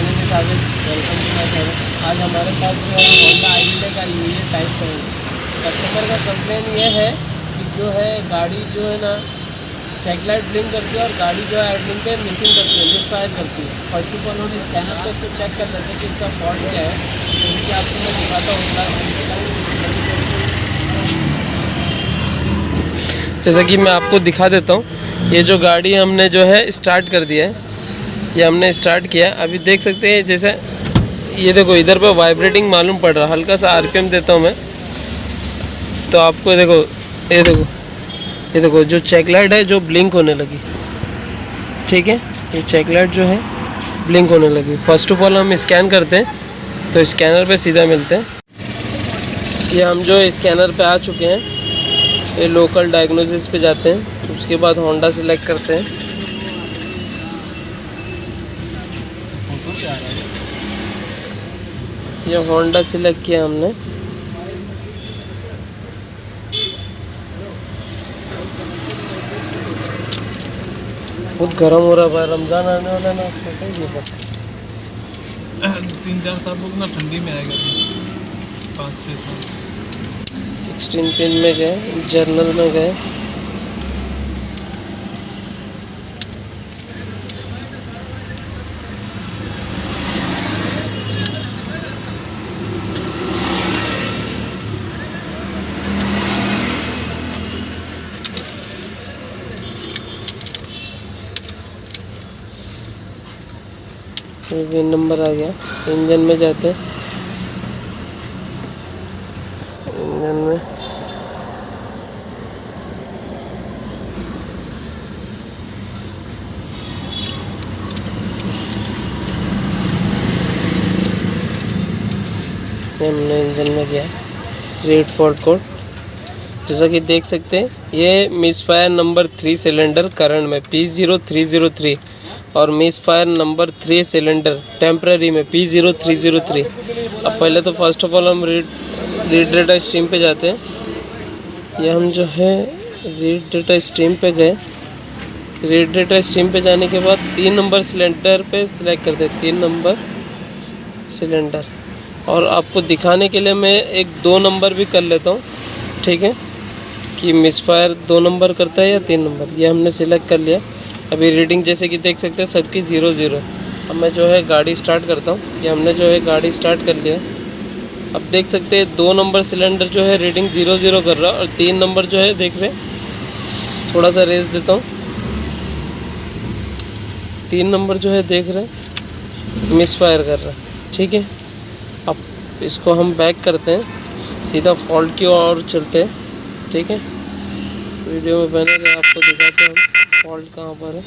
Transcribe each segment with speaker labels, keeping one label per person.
Speaker 1: Channel के साथ welcome to my channel. आज हमारे पास जो है होंडा आईलैंड आई हुई है टाइप 7। कस्टमर का कंप्लेन ये है कि जो है गाड़ी जो है ना चेक लाइट ब्लिंक करती है और गाड़ी जो है आइडलिंग पे मिसिंग करती है, मिसफायर करती है। फर्स्ट ऑफ ऑल हम स्कैनर पे इसको चेक कर लेते हैं कि इसका फॉल्ट क्या है। जैसे कि आपको मैं दिखाता हूँ, जैसा कि मैं आपको दिखा देता हूँ। ये जो गाड़ी हमने जो है स्टार्ट कर दिया है, ये हमने स्टार्ट किया। अभी देख सकते हैं जैसे ये देखो इधर पे वाइब्रेटिंग मालूम पड़ रहा है। हल्का सा आरपीएम देता हूँ मैं तो आपको देखो, ये देखो जो चेक लाइट है जो ब्लिंक होने लगी। ठीक है, ये चेक लाइट जो है ब्लिंक होने लगी। फर्स्ट ऑफ ऑल हम स्कैन करते हैं तो स्कैनर पे सीधा मिलते हैं। ये हम जो स्कैनर पे आ चुके हैं, ये लोकल डायग्नोसिस पे जाते हैं। उसके बाद होंडा सिलेक्ट करते हैं। ये होंडा सिलेक्ट किया हमने। बहुत गर्म हो रहा है, रमज़ान आने वाला है ना,
Speaker 2: 3-4 साल रुकना, ठंडी में आएगा 5-6 साल।
Speaker 1: 16 पिन में गए, जर्नल में गए। विन नंबर आ गया। इंजन में जाते हैं। इंजन में हमने इंजन में गया। रीड फॉल्ट कोड जैसा कि देख सकते हैं, ये मिसफायर नंबर 3 सिलेंडर करंट में P0303 और मिसफायर नंबर 3 सिलेंडर टेम्पररी में P0303। अब पहले तो फर्स्ट ऑफ ऑल हम रीड डेटा स्ट्रीम पे जाते हैं। ये हम जो है रीड डेटा स्ट्रीम पे गए। रीड डेटा स्ट्रीम पे जाने के बाद 3 नंबर सिलेंडर पे सिलेक्ट करते हैं, 3 नंबर सिलेंडर। और आपको दिखाने के लिए मैं एक 2 नंबर भी कर लेता हूँ, ठीक है, कि मिसफायर 2 नंबर करता है या 3 नंबर। ये हमने सिलेक्ट कर लिया। अभी रीडिंग जैसे कि देख सकते हैं सबकी 0-0। अब मैं जो है गाड़ी स्टार्ट करता हूँ। ये हमने जो है गाड़ी स्टार्ट कर लिया। अब देख सकते हैं 2 नंबर सिलेंडर जो है रीडिंग 0-0 कर रहा है और 3 नंबर जो है देख रहे, थोड़ा सा रेस देता हूँ। 3 नंबर जो है देख रहे मिसफायर कर रहा है, ठीक है। अब इसको हम बैक करते हैं, सीधा फॉल्ट की ओर चलते हैं, ठीक है। वीडियो में बने रहे, आपको दिखाते हैं फॉल्ट कहाँ पर है।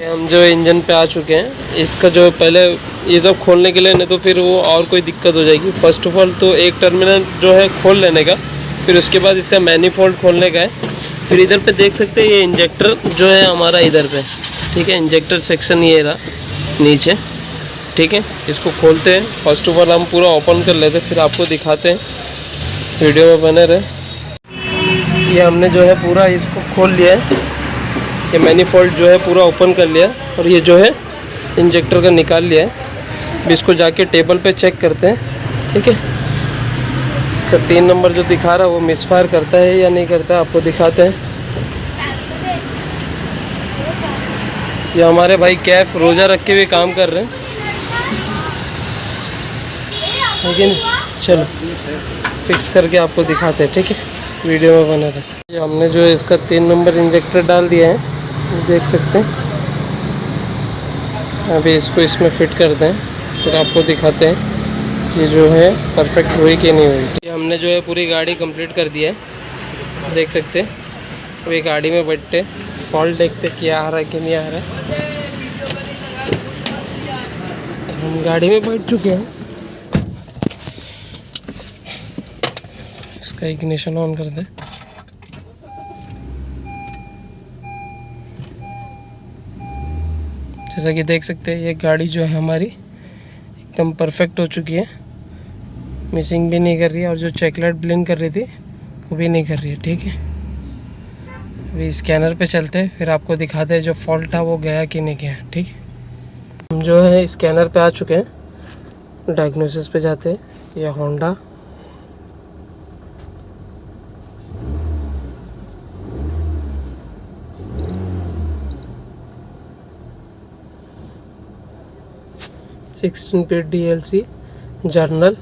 Speaker 1: हम जो इंजन पे आ चुके हैं। इसका जो पहले ये सब खोलने के लिए, नहीं तो फिर वो और कोई दिक्कत हो जाएगी। फर्स्ट ऑफ ऑल तो एक टर्मिनल जो है खोल लेने का, फिर उसके बाद इसका मैनिफोल्ड खोलने का है। फिर इधर पे देख सकते हैं ये इंजेक्टर जो है हमारा इधर पे, ठीक है। इंजेक्टर सेक्शन ये रहा नीचे, ठीक है। इसको खोलते हैं। फर्स्ट ऑफ ऑल हम पूरा ओपन कर लेते हैं, फिर आपको दिखाते हैं। वीडियो में बने रहे। ये हमने जो है पूरा इसको खोल लिया है। ये मैनिफोल्ड जो है पूरा ओपन कर लिया और ये जो है इंजेक्टर का निकाल लिया है। अब इसको जाके टेबल पे चेक करते हैं, ठीक है। इसका 3 नंबर जो दिखा रहा है वो मिसफायर करता है या नहीं करता है, आपको दिखाते हैं। ये हमारे भाई कैफ रोज़ा रख के भी काम कर रहे हैं, लेकिन चलो फिक्स करके आपको दिखाते हैं, ठीक है। वीडियो में बना रहे। ये हमने जो है इसका 3 नंबर इंजेक्टर डाल दिया है, देख सकते हैं। अभी इसको इसमें फिट करते हैं, फिर आपको दिखाते हैं ये जो है परफेक्ट हुई कि नहीं हुई। ये हमने जो है पूरी गाड़ी कंप्लीट कर दिया है, देख सकते हैं। अभी गाड़ी में बैठते फॉल्ट देखते क्या आ रहा है कि नहीं आ रहा है। हम गाड़ी में बैठ चुके हैं। इसका इग्निशन ऑन कर दे। जैसा कि देख सकते हैं ये गाड़ी जो है हमारी एकदम परफेक्ट हो चुकी है। मिसिंग भी नहीं कर रही है और जो चेक लाइट ब्लिंक कर रही थी वो भी नहीं कर रही है, ठीक है। अभी स्कैनर पे चलते हैं, फिर आपको दिखाते हैं जो फॉल्ट था वो गया कि नहीं गया, ठीक है। हम जो है स्कैनर पे आ चुके हैं। डायग्नोसिस पे जाते हैं। यह होंडा सिक्सटीन पे DLC जर्नल।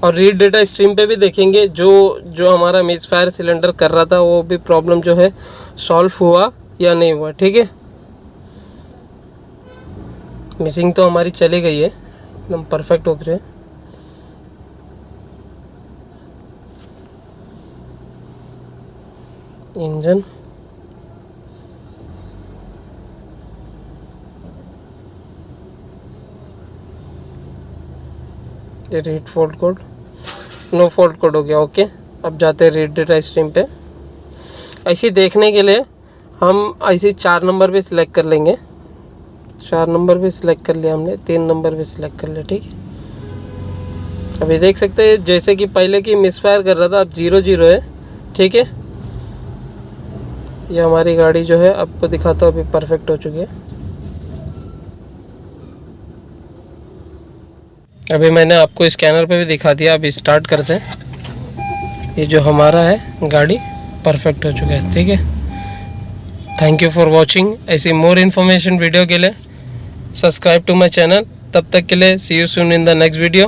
Speaker 1: और रीड डेटा स्ट्रीम पे भी देखेंगे जो हमारा मिसफायर सिलेंडर कर रहा था वो भी प्रॉब्लम जो है सॉल्व हुआ या नहीं हुआ। ठीक है, मिसिंग तो हमारी चली गई है, एकदम परफेक्ट हो गया है। इंजन ये read fault code, no fault code हो गया। ओके, अब जाते हैं रीड डेटा स्ट्रीम पे। ऐसे देखने के लिए हम ऐसे 4 नंबर पे सिलेक्ट कर लेंगे। 4 नंबर पे सिलेक्ट कर लिया हमने, 3 नंबर पे सिलेक्ट कर लिया। ठीक है, अभी देख सकते हैं जैसे कि पहले की मिसफायर कर रहा था, अब 0-0 है। ठीक है, ये हमारी गाड़ी जो है आपको दिखाता हूँ, अभी परफेक्ट हो चुकी है। अभी मैंने आपको स्कैनर पे भी दिखा दिया। अभी स्टार्ट करते हैं। ये जो हमारा है गाड़ी परफेक्ट हो चुका है। ठीक है, थैंक यू फॉर वॉचिंग। ऐसी मोर इन्फॉर्मेशन वीडियो के लिए सब्सक्राइब टू माई चैनल। तब तक के लिए see you soon in the next video.